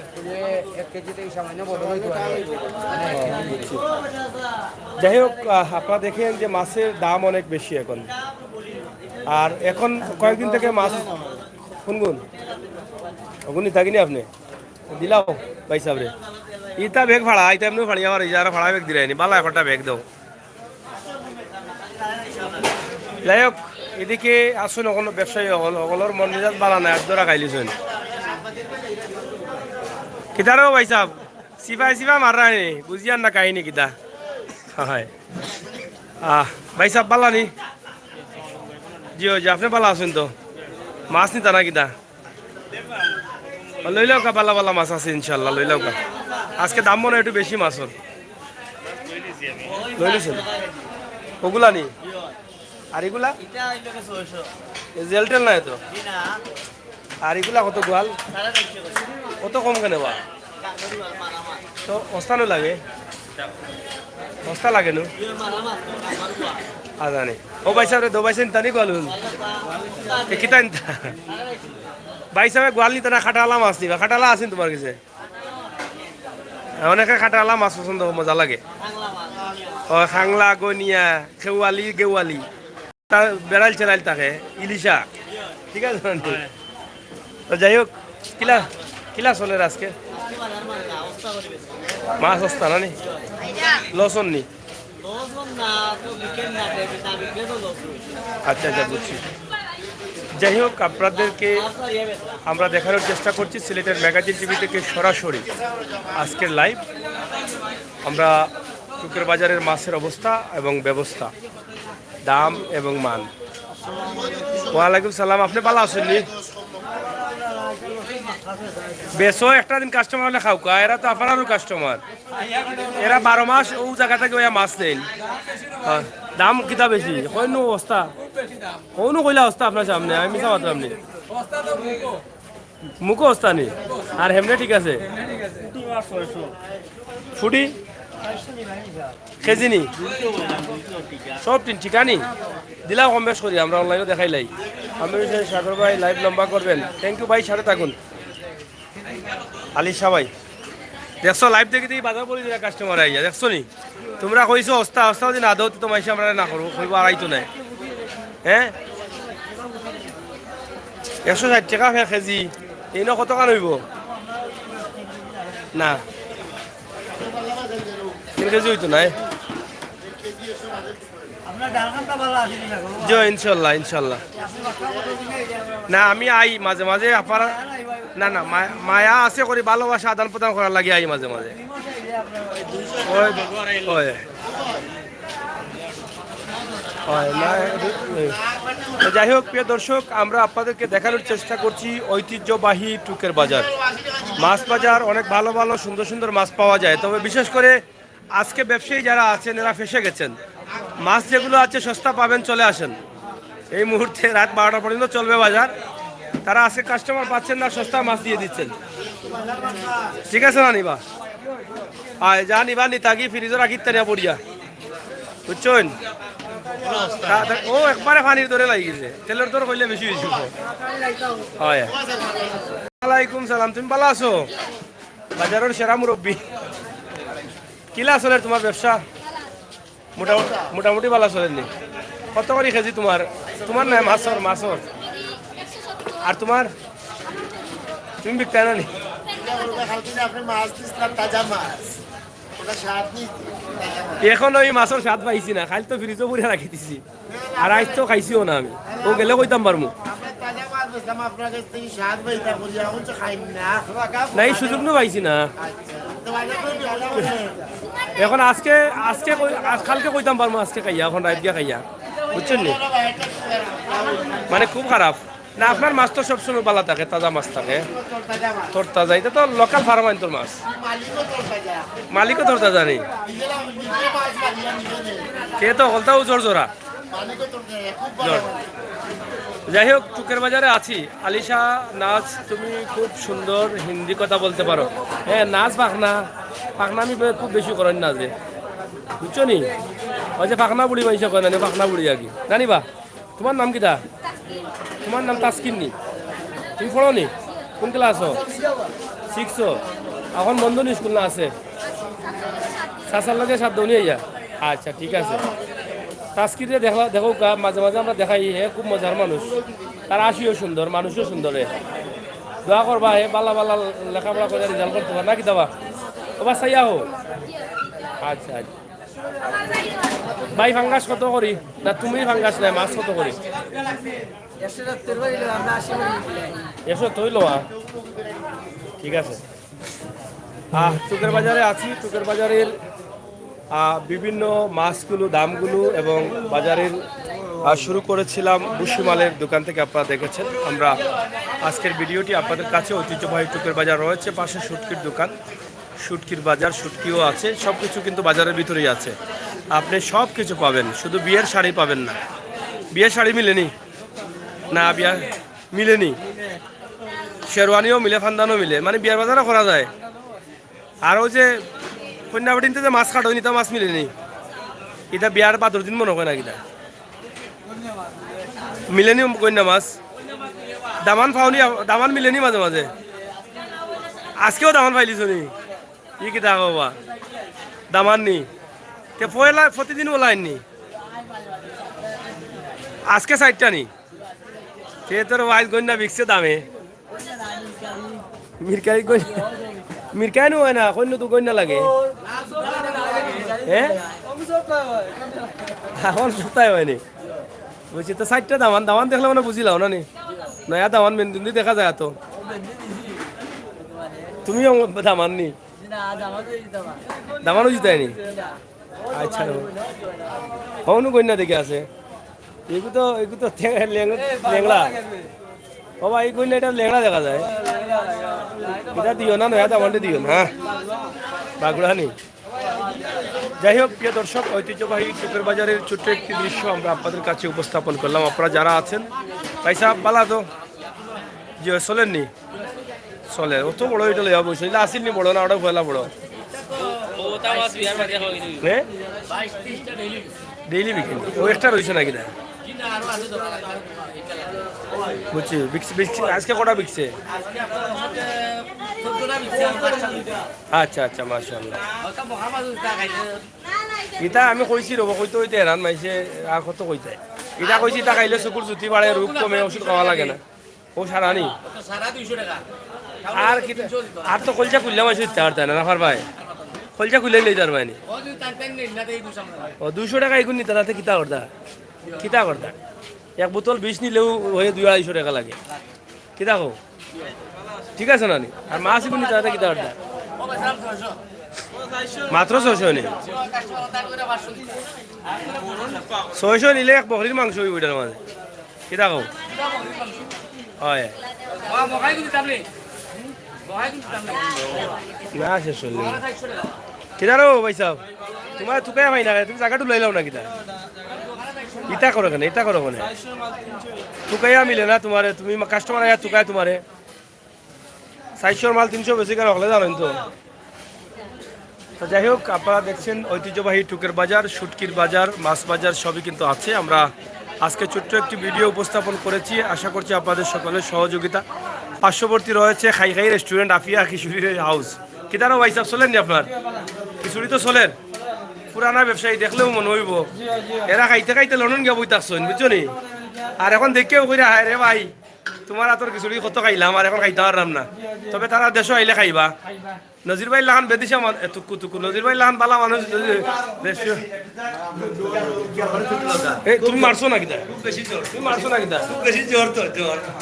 যাই হোক আপনারা দেখেন যে মাছের দাম অনেক বেশি এখন আর এখন কয়েকদিন থেকে মাছ শুনগুন ওগুনি থাকিনি আপনি দিলাও ভাই সাহেব রে ইটা ব্যাগ ভাড়া ইটা এমনি ভাড়ি আমার যারা ভাড়া ব্যাগ দিলাইনি বালা একটা ব্যাগ দাও যাই হোক এদিকে আসুন অকল ব্যবসায়ী অকলর মন মেজাজ বালা নাই একদরা খাইলিছেন কিতারও ভাই সাহেব সিপাই মারা নি বুঝিয়ান না কাহিনী কিতা হয় ভাই সাহেব বালা নি জি জি আপনি বালা আছেন তো মাছ নিতা না কিতা লই লও কা বালা মাছ আছে ইনশাল্লাহ লই লও কা আজকে দাম মনে একটু বেশি মাছর লই লিছেন ওগুলা নি আর এগুলা জেলটেল নাই তো আর এগুলা কত গোয়াল কত কম কেন বা তো অস্তানো লাগে অস্তা লাগে নো আজানে ও ভাই সাহেব দো ভাই সাহেব তানি গোয়াল কিতা ভাই সাহেব গোয়াল নি তারা খাটালা মাছ নিবা খাটালা আছেন তোমার কাছে অনেকে খাটালা মাছ পছন্দ মজা লাগে ও খাংলা গনিয়া খেওয়ালি গেওয়ালি বেড়াল চেরাইল থাকে ইলিশা ঠিক আছে তো যাই হোক কিলা চলে আজকে মাছ সস্তা না নি লসন নি আচ্ছা বুঝছি যাই হোক আপনাদেরকে আমরা দেখানোর চেষ্টা করছি সিলেটের ম্যাগাজিন টিভি থেকে সরাসরি আজকের লাইভ আমরা টুকের বাজারের মাছের অবস্থা এবং ব্যবস্থা দাম এবং মান ওয়ালাইকুম সালাম আপনি ভালো আছেন নি বেশো একটা দিন কাস্টমার হলে খাও এরা তো আপনারও কাস্টমার এরা 12 মাস ও জায়গা থেকে মাছ নেন দাম কিতা বেশি কইনো অবস্থা কোন কইলা অবস্থা আপনার সামনে আমি মিছা মাত্র আপনি মুখো অবস্থা নেই আর হেমনে ঠিক আছে ফুটি কেজি নি সব ঠিকানি দিলা কম বেশ করি আমরা অনলাইনে দেখাইলাই আমি সাগর ভাই লাইভ লম্বা করবেন থ্যাংক ইউ ভাই সাথে থাকুন আলিশা ভাই দেখছো লাইভ দেখি দেখি বাজার পড়ি দিলা কাস্টমার আইয়া দেখছো নি তোমরা কইছো অবস্থা যদি না দাও তো মাইসে আমরা না করবো কইব আড়াইতো নাই হ্যাঁ 160 টাকা কেজি এই ন কত টাকা হইব না 3 কেজি হইতো নাই ইনশাল্লাহ না আমি আই মাঝে মাঝে আপনার না মায়া আছে করি ভালোবাসা আদান প্রদান করার লাগে আই মাঝে মাঝে ওই ওই হয় না। তো যাই হোক প্রিয় দর্শক, আমরা আপনাদেরকে দেখানোর চেষ্টা করছি ঐতিহ্যবাহী টুকের বাজার। মাছ বাজার অনেক ভালো ভালো সুন্দর সুন্দর মাছ পাওয়া যায়, তবে বিশেষ করে আজকে ব্যবসায়ী যারা আছেন এরা ফেসে গেছেন। মাছ যেগুলো আছে সস্তা পাবেন, চলে আসেন। এই মুহূর্তে রাত 12টা পর্যন্ত চলবে বাজার। তারা আজকে কাস্টমার পাচ্ছেন না, সস্তা মাছ দিয়ে দিচ্ছেন। ঠিক আছে না নিবা? আয় যা নিবা নিতাগি ফ্রিজে রাখি তানিয়া পড়িয়া, বুঝছেন? ও একবারে পানির দরে লাগি গেছে, তেলের দর কইলে বেশি বেশি হয়। ওয়ালাইকুম সালাম, তুমি ভালো আছো? বাজারের সেরা মুরব্বী। কিলা চলে তোমার ব্যবসা? মোটামুটি ভালো চলেনি? কত করে কেজি তোমার? তোমার নাই মাছর মাছর আর তোমার? তুমি বিকতে না নি? এখন ওই মাছের স্বাদ পাইছি না, খালি তো ফ্রিজও পুরে রাখি দিছি। আর আজ তো খাইছিও না আমি, ও গেলে কইতাম পারমু। নাই সুযোগ নো পাইছি না। এখন আজকে আজকে কালকে কইতাম পারমু, আজকে খাইয়া এখন রাত গিয়া খাইয়া, বুঝছেন নি? মানে খুব খারাপ না। আপনার মাছ তো সবসময় ভালো থাকে, তাজা মাছ থাকে, তোর তাজা। এটা তো লোকাল ফার্ম আইন তোর মাছ, মালিকও তোর তাজা নেই। কে তো হলতাও জোর জোড়া। যাই হোক, টুকের বাজারে আছি। আলিশা নাচ, তুমি খুব সুন্দর হিন্দি কথা বলতে পারো। হ্যাঁ, নাচ পাখনা আমি খুব বেশি করেন না যে, বুঝছো নি? ওই যে পাখনা বুড়ি মাইসা করেন, পাখনা বুড়ি আর কি জানিবা। তোমার নাম কিটা? তোমার নাম তাসকিন নি? তুমি পড়ো নি? কোন ক্লাস? 6। এখন বন্ধু নি স্কুল না আছে? সাসার লগে সাত দৌনি আইয়া। আচ্ছা ঠিক আছে। তাসকিরে দেখো কা মাঝে মাঝে আমরা দেখাই, হে খুব মজার মানুষ। তার আসিও সুন্দর, মানুষও সুন্দর। দোয়া করবা হে বালা বালা লেখাপড়া করে রেজাল্ট করতে পার নাকি দাবা? ওবা চাইয়া হো। আচ্ছা আচ্ছা। ভাই ফাঙ্গাস কত করি? না তুমি ফাঙ্গাস নাই, মাছ কত করি? 100 তৈল। ঠিক আছে। টুকের বাজারে আছি। টুকের বাজারের বিভিন্ন মাছগুলো, দামগুলো এবং বাজারের শুরু করেছিলাম বুশিমালের দোকান থেকে। আপনারা দেখেছেন। আমরা আজকের ভিডিওটি আপনাদের কাছে ঐতিহ্যবাহী টুকের বাজার রয়েছে, পাশে শুটকির দোকান, শুটকির বাজার, শুটকিও আছে। সব কিছু কিন্তু বাজারের ভিতরেই আছে, আপনি সব কিছু পাবেন। শুধু বিয়ের শাড়ি পাবেন না। বিয়ের শাড়ি মিলেনি না, বিয়া মিলেনি, শেরওয়ানিও মিলে, ফান্দানও মিলে, মানে বিয়ার বাজারও করা যায়। আর ওই যে কন্যাবাটিতে যে মাছ কাটো নিতা মাছ মিলেনি, এটা বিয়ার 12 দিন মনে হয় না, কিনা মিলেনি কন্যা মাছ। দামান পাওনি, দামান মিলেনি মাঝে মাঝে। আজকেও দামান পাইলিছ নি? ই কিতা বাবা দামান নি? পয়লা প্রতিদিন ওলাইনি, আজকে 4টা নি? সে তোর ওয়াইজ গন্যা বিকছে দামে। মিরকাই মিরকাই নো হয় না, কন্য তো গন্যা লাগে। হ্যাঁ, এখন সপ্তাহে হয়নি, বুঝছি তো। 4টা দামান দেখলে মানে বুঝিলাম না নি? নয়া দামান মেনদিন দেখা যায় তো। তুমিও দামান নি? দামানও জিতায় নি? আচ্ছা, হনু গন্যা দেখে আছে। এগুলো তো লেংলা বাবা, এই গন্যা এটা লেংলা দেখা যায়। এটা দিও না, নয়া দামানটা দিও না, বাগুড়া নি। যাই হোক প্রিয় দর্শক, ঐতিহ্যবাহী টুকের বাজারের ছোট্ট একটি দৃশ্য আমরা আপনাদের কাছে উপস্থাপন করলাম। আপনারা যারা আছেন, ভাই সাহেব বালা তো যে চলেননি? চলে, অত বড় এটা লইয়া বসে আসেননি, বড় না ওটা ফেলা বড়। ডেইলি বিক্রি ও এক্সট্রা রয়েছে নাকি? না বুঝছি, আজকে কটা বিকছে? আচ্ছা আচ্ছা, মাশাআল্লাহ। ইটা আমি কইছি রব, কইতে হইতে হেরান মাইছে। আর কত কইতে ইটা কইছি, তা খাইলে চকুর জুতি বাড়ে, রূপ কমে, ওষুধ খাওয়া লাগে না। ও সারা নি আর কি? আর তো কলজা খুললাম মাইছে ইচ্ছা আর তাই না রাখার ভাই, কলজা খুলে লই যার ভাই। ও 200 টাকা এগুন নিতে রাতে কিতা করতা? এক বোতল 20 নিলেও হয়ে 200-250 টাকা লাগে। কিতা কো? ঠিক আছে না নি? আর মাছ এগুন নিতে রাতে কিতা করতা? মাত্র 600 নি 600 নিলে এক বকরির মাংস হইব এটার মাঝে কিতা কও হয় না শেষ হল কিতা রো ভাই সাহেব তোমার তুকাই ভাই না তুমি জায়গাটা লই লাও না কিতা ইটা করো কেন এটা করো কেন তুকাইয়া মিলে না তোমারে তুমি কাস্টমার আয়া তুকায় তোমারে 400 মাল 300 বেশি করে হলে জানেন তো তো যাই হোক আপনারা দেখছেন ঐতিহ্যবাহী টুকের বাজার শুটকির বাজার মাছ বাজার সবই কিন্তু আছে আমরা আজকে ছোট্ট একটি ভিডিও উপস্থাপন করেছি আশা করছি আপনাদের সকলের সহযোগিতা পার্শ্ববর্তী রয়েছে খাই খাই রেস্টুরেন্ট আফিয়া খিচুড়ি হাউস কিতানো ভাই সাহেব চলেন নি আপনার খিচুড়ি তো চলেন পুরানা ব্যবসায়ী দেখলেও মনে হইব এরা খাইতে খাইতে লন্ডন গিয়া বই থাকছেন বুঝছো নি আর এখন দেখেও কইরা হায় রে ভাই তোমার হাতর খিচুড়ি কত খাইলাম আর এখন খাইতে পারলাম না তবে তারা দেশও আইলে খাইবা নজির ভাই লাহান বেদিশা তুকু তুকু নজির ভাই লাহান বালা মানুষ তুমি মারছো না কিতা তুমি মারছো না কিতা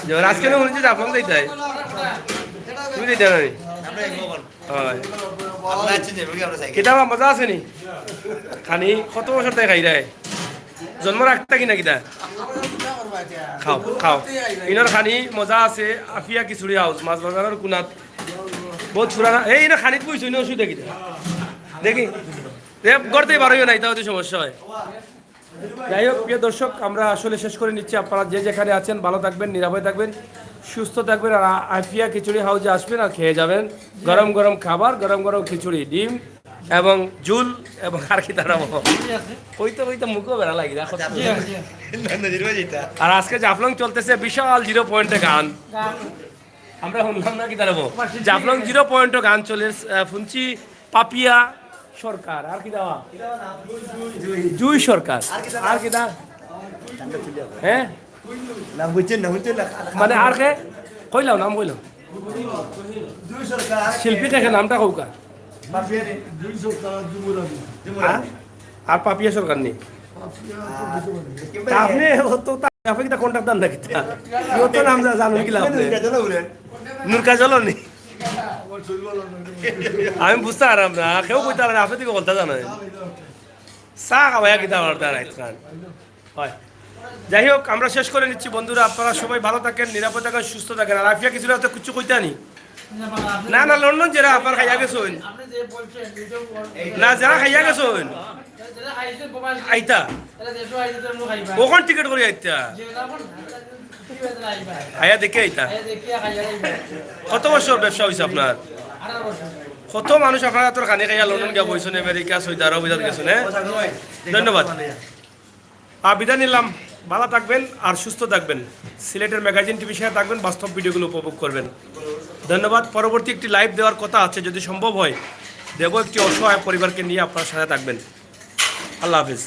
জ্বর আজকে না মনে হচ্ছে আপনার দিতে তুমি দিতে না হয় কিতাবা মজা আছে নি খানি কত বছর তাই খাই রে জন্ম রাখতা কিনা কিতা খাও খাও ইনার খানি মজা আছে আফিয়া খিচুড়ি হাউস মাছ বাজারের কোনাত বহুত পুরানা এই না খানিত বইছো না অসুবিধা কিতা দেখি করতেই পারোই না এটা হচ্ছে সমস্যা হয় যাই হোক প্রিয় দর্শক আমরা আসলে শেষ করে নিচ্ছি আপনারা যে যেখানে আছেন ভালো থাকবেন নিরাপদ থাকবেন সুস্থ থাকবেন আর আফিয়া খিচুড়ি হাউসে আসবেন আর খেয়ে যাবেন গরম গরম খাবার গরম গরম খিচুড়ি ডিম এবং জুল এবং আর কি তারা হইতে হইতে মুখও বেড়া লাগি দেখো আর আজকে জাফলং চলতেছে বিশাল 0 পয়েন্টে গান আমরা শুনলাম না কি দাঁড়াবো জাফলং 0 পয়েন্টে গান চলে শুনছি পাপিয়া সরকার আর কি দেওয়া জুই সরকার আর কি দা হ্যাঁ নাম বুঝছেন না বুঝছেন না মানে আর কে কইলাম নাম কইলাম শিল্পী দেখে নামটা কৌকা আর পাপিয়া সরকার নেই আপনি তো আপনি কিটা কন্ট্যাক্ট দেন নাকি তো নাম জানো কি লাভ নুরকা জল নেই আমি বুঝতে পারলাম না কেউ কইতে পারেন আপনি থেকে বলতে জানেন চা খাওয়া কিতা আমার দাঁড়াই হয় যাই হোক আমরা শেষ করে নিচ্ছি বন্ধুরা আপনারা সবাই ভালো থাকেন নিরাপদ থাকেন সুস্থ থাকেন আর আফিয়া কিছু তো কিছু কইতে আনি না না লন্ডন যারা আপনার খাইয়া গেছেন না যারা খাইয়া গেছেন আইতা কখন টিকিট করে আইতা আয়া দেখে আইতা কত বছর ব্যবসা হয়েছে আপনার কত মানুষ আপনার তোর খানি খাইয়া লন্ডন গিয়া বইছেন আমেরিকা সৌদি আরব বিদাত গেছেন ধন্যবাদ বিদায় নিলাম ভালো থাকবেন আর সুস্থ থাকবেন সিলেটের ম্যাগাজিন টিভি সাথে থাকবেন বাস্তব ভিডিওগুলো উপভোগ করবেন ধন্যবাদ পরবর্তী একটি লাইভ দেওয়ার কথা আছে যদি সম্ভব হয় দেব একটি অসহায় পরিবারকে নিয়ে আপনার সাথে থাকবেন আল্লাহ হাফিজ